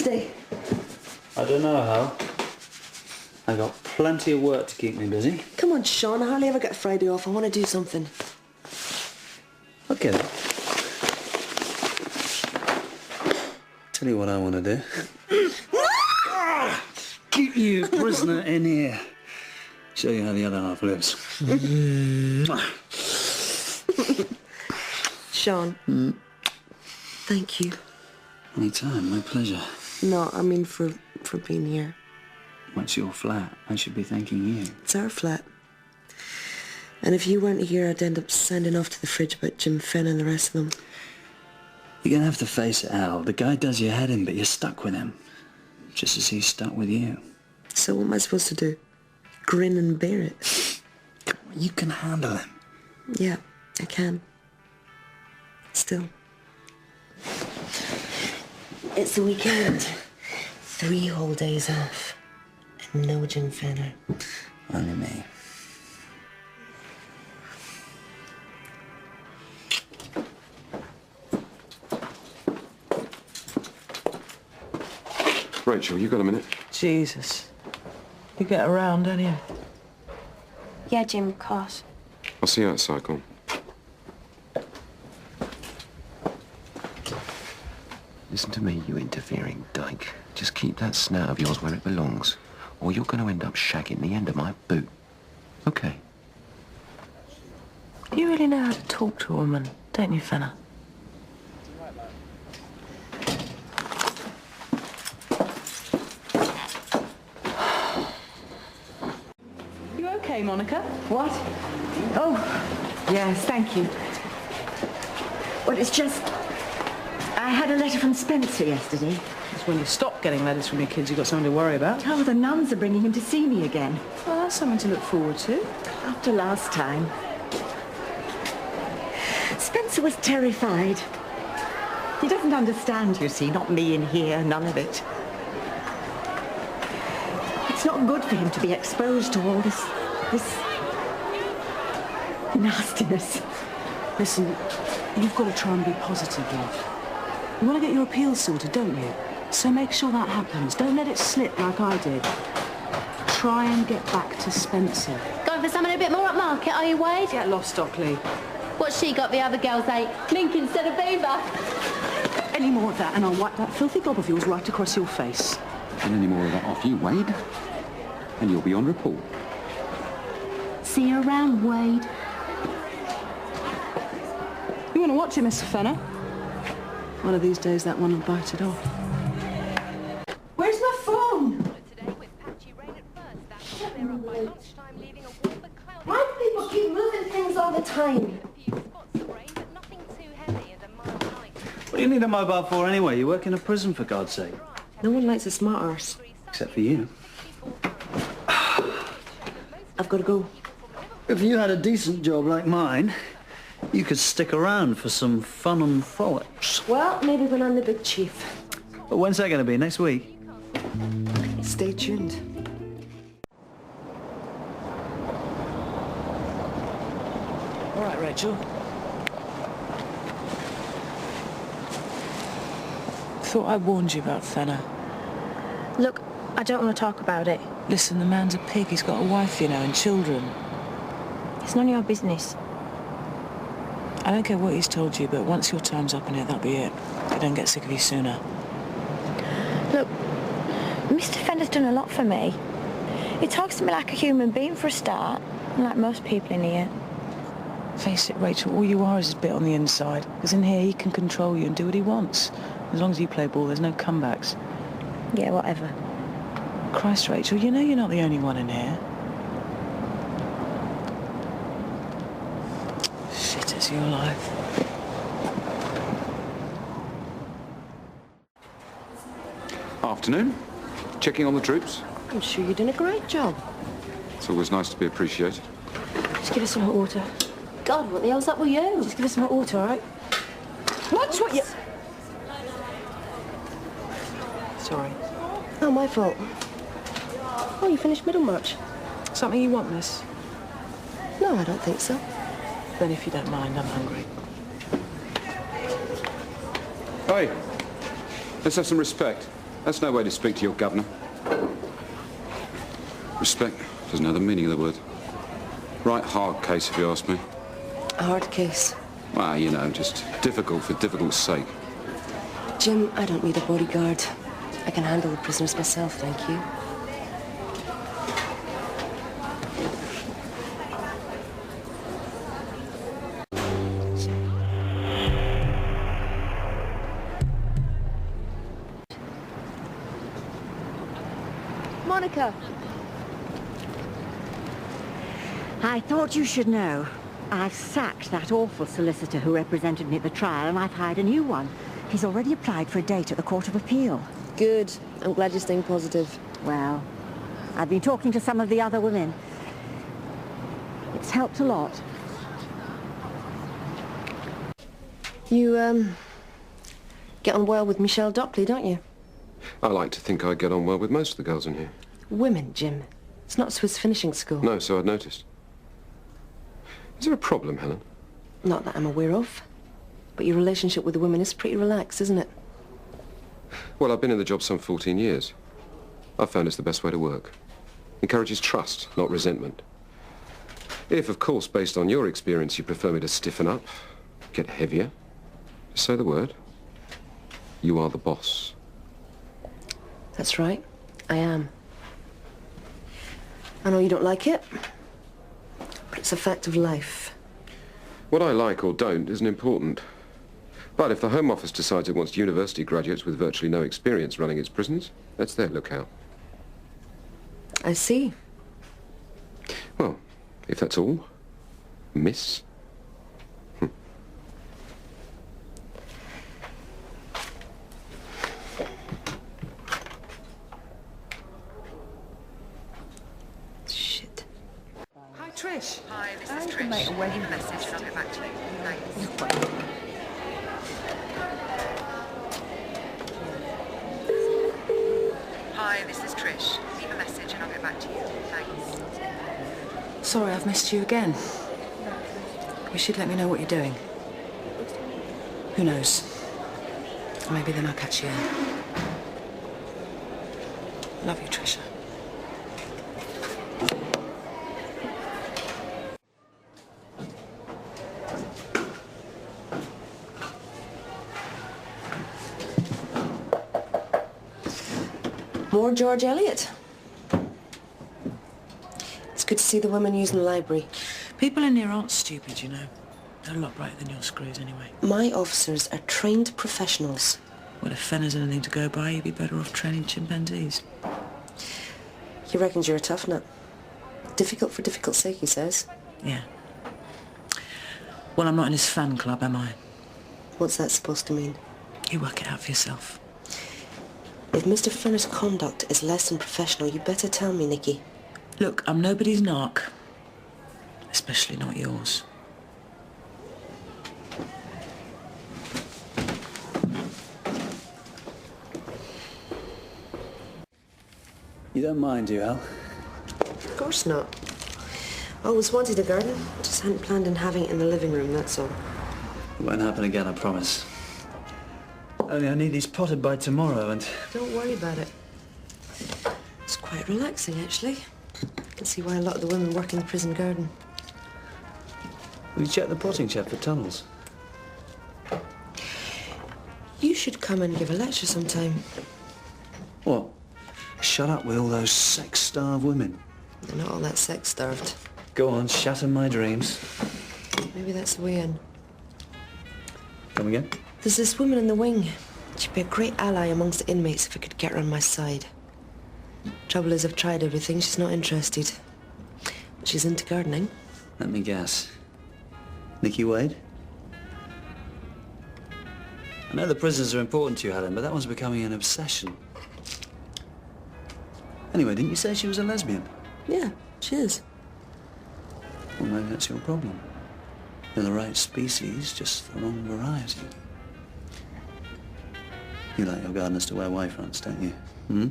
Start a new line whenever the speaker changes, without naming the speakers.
today?
I don't know, Hal. I got plenty of work to keep me busy.
Come on, Sean. I hardly ever get a Friday off. I want to do something.
Okay then. Tell you what I want to do. Keep you prisoner in here. Show you how the other half lives.
Sean. Thank you.
Anytime, my pleasure.
No, I mean for being here.
What's your flat? I should be thanking you.
It's our flat. And if you weren't here, I'd end up sounding off to the fridge about Jim Fenn and the rest of them.
You're gonna have to face it, Al. The guy does your head in, but you're stuck with him. Just as he's stuck with you.
So what am I supposed to do? Grin and bear it?
Come on, you can handle him.
Yeah, I can. Still. It's the weekend. 3 whole days off. And no Jim Fenner.
Only me.
Rachel, you got a minute?
Jesus. You get around, don't you?
Yeah, Jim, of course.
I'll see you outside, go on. Listen to me, you interfering dyke. Just keep that snout of yours where it belongs, or you're going to end up shagging the end of my boot. Okay.
You really know how to talk to a woman, don't you, Fenner? You okay, Monica?
What? Oh, yes, thank you. Well, it's just... I had a letter from Spencer yesterday.
It's when you stop getting letters from your kids, you've got something to worry about.
Oh, the nuns are bringing him to see me again.
Well, that's something to look forward to.
After last time. Spencer was terrified. He doesn't understand, you see, not me in here, none of it. It's not good for him to be exposed to all this nastiness.
Listen, you've got to try and be positive, love. You want to get your appeal sorted, don't you? So make sure that happens. Don't let it slip like I did. Try and get back to Spencer.
Going for something a bit more upmarket, are you, Wade?
Get lost, Stockley.
What's she got the other girls ate? Clink instead of beaver.
Any more of that and I'll wipe that filthy gob of yours right across your face.
And any more of that off you, Wade, and you'll be on report.
See you around, Wade.
You want to watch it, Mr. Fenner? One of these days that one will bite it off.
Where's my phone? Why do people keep moving things all the time?
What do you need a mobile for anyway? You work in a prison, for God's sake.
No one likes a smart arse.
Except for you.
I've got to go.
If you had a decent job like mine, you could stick around for some fun and frolics.
Well, maybe when I'm the big chief.
But when's that going to be? Next week?
Stay tuned.
All right, Rachel. Thought I warned you about Fenner.
Look, I don't want to talk about it.
Listen, the man's a pig. He's got a wife, you know, and children.
It's none of your business.
I don't care what he's told you, but once your time's up in it, that'll be it. I don't get sick of you sooner.
Look, Mr. Fenner's done a lot for me. He talks to me like a human being for a start, like most people in here.
Face it, Rachel, all you are is a bit on the inside. Because in here, he can control you and do what he wants. As long as you play ball, there's no comebacks.
Yeah, whatever.
Christ, Rachel, you know you're not the only one in here. Shit, it's your life.
Afternoon. Checking on the troops.
I'm sure you're doing a great job.
It's always nice to be appreciated.
Just give us some hot water. God, what the hell's up with you?
Just give us some hot water, all right?
What's what you... Sorry.
Oh, my fault. Oh, you finished Middlemarch?
Something you want, miss?
No, I don't think so.
Then if you don't mind, I'm hungry.
Hey, let's have some respect.
That's no way to speak to your governor. Respect doesn't have the meaning of the word. Right hard case, if you ask me.
A hard case.
Well, you know, just difficult for difficult's sake.
Jim, I don't need a bodyguard. I can handle the prisoners myself, thank you.
Monica.
I thought you should know. I've sacked that awful solicitor who represented me at the trial, and I've hired a new one. He's already applied for a date at the Court of Appeal.
Good. I'm glad you're staying positive.
Well, I've been talking to some of the other women. It's helped a lot.
You, get on well with Michelle Dockley, don't you?
I like to think I get on well with most of the girls in here.
Women, Jim. It's not Swiss finishing school.
No, so I'd noticed. Is there a problem, Helen?
Not that I'm aware of. But your relationship with the women is pretty relaxed, isn't it?
Well, I've been in the job some 14 years. I've found it's the best way to work. Encourages trust, not resentment. If, of course, based on your experience, you prefer me to stiffen up, get heavier, just say the word. You are the boss.
That's right. I am. I know you don't like it, but it's a fact of life.
What I like or don't isn't important. But if the Home Office decides it wants university graduates with virtually no experience running its prisons, that's their lookout.
I see.
Well, if that's all, miss.
Shit.
Hi, Trish.
Hi, this is Trish. Leave a message and I'll get back to you. Thanks. Hi, this is Trish. Leave a message and I'll get back to you. Thanks.
Sorry, I've missed you again. You should let me know what you're doing. Who knows? Maybe then I'll catch you in. Love you, Trisha.
More George Eliot. It's good to see the women using the library.
People in here aren't stupid, you know. They're a lot brighter than your screws, anyway.
My officers are trained professionals.
Well, if Fenner's anything to go by, you'd be better off training chimpanzees.
He reckons you're a tough nut. Difficult for difficult sake, he says.
Yeah. Well, I'm not in his fan club, am I?
What's that supposed to mean?
You work it out for yourself.
If Mr. Fenner's conduct is less than professional, you better tell me, Nikki.
Look, I'm nobody's narc. Especially not yours.
You don't mind, do you, Hal?
Of course not. I always wanted a garden. Just hadn't planned on having it in the living room, that's all.
It won't happen again, I promise. Only I need these potted by tomorrow and...
Don't worry about it. It's quite relaxing, actually. I can see why a lot of the women work in the prison garden.
Will you check the potting shed for tunnels?
You should come and give a lecture sometime.
What? Shut up with all those sex-starved women.
They're not all that sex-starved.
Go on, shatter my dreams.
Maybe that's the way in.
Come again?
There's this woman in the wing. She'd be a great ally amongst the inmates if I could get her on my side. Trouble is, I've tried everything. She's not interested. But she's into gardening.
Let me guess. Nikki Wade? I know the prisons are important to you, Helen, but that one's becoming an obsession. Anyway, didn't you say she was a lesbian?
Yeah, she is.
Well, maybe that's your problem. You're the right species, just the wrong variety. You like your gardeners to wear Y fronts, don't you? Hmm?